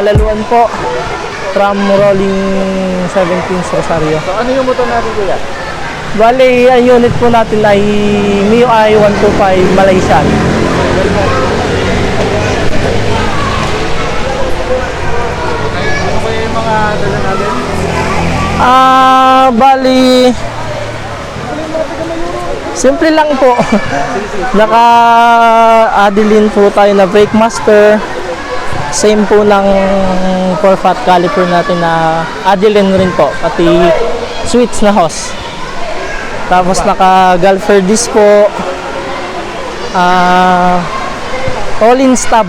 Palaluan po. From Rolling 17 Rosario. So ano yung motor natin kuya? Bali, ang unit po natin ay MIUI 125 Malaysian. Ano ba yung mga dala natin? Bali, simple lang po. Naka-Adeline po tayo na brake master. Same po ng 4-fat caliper natin na Adeline rin po. Pati switch na hose. Tapos naka-Galfer disc po. All-in stub.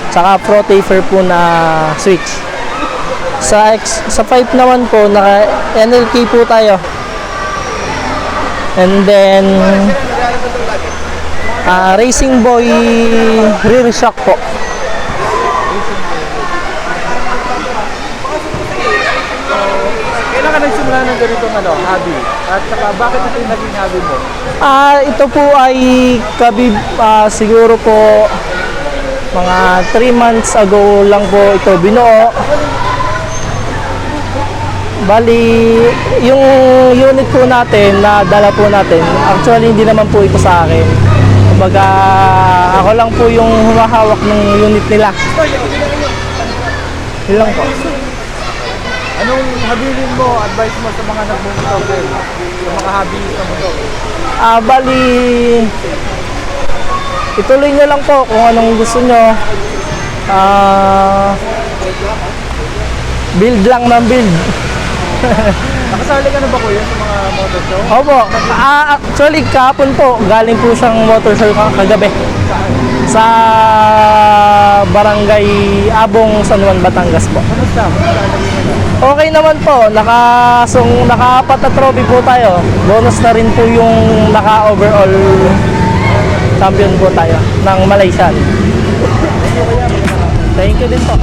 Tsaka Pro Taper po na switch. Sa 5 naman po, naka NLK po tayo. And then Racing Boy rear shock po. Kailan ka nagsimula ng ganitong hobby? At saka bakit ito yung naging hobby mo? Ito po ay siguro po mga 3 months ago lang po ito binuo. Bali, yung unit po natin na dala po natin, actually hindi naman po ito sa akin. Kumbaga, ako lang po yung humahawak ng unit nila. Yun lang po. Anong habilin mo, advice mo sa mga nagmumotor? Sa mga hobby sa motor? Bali, ituloy nyo lang po kung anong gusto nyo. Build lang ng build. Nakasali ka na ba kuya sa mga motor show? Opo. Actually, kahapon po, galing po siyang motor show kagabi. Sa Barangay Abong, San Juan, Batangas po. Kamusta? Okay naman po. Naka-4 na trophy po tayo. Bonus na rin po yung naka-overall champion po tayo ng Malaysian. Thank you din po.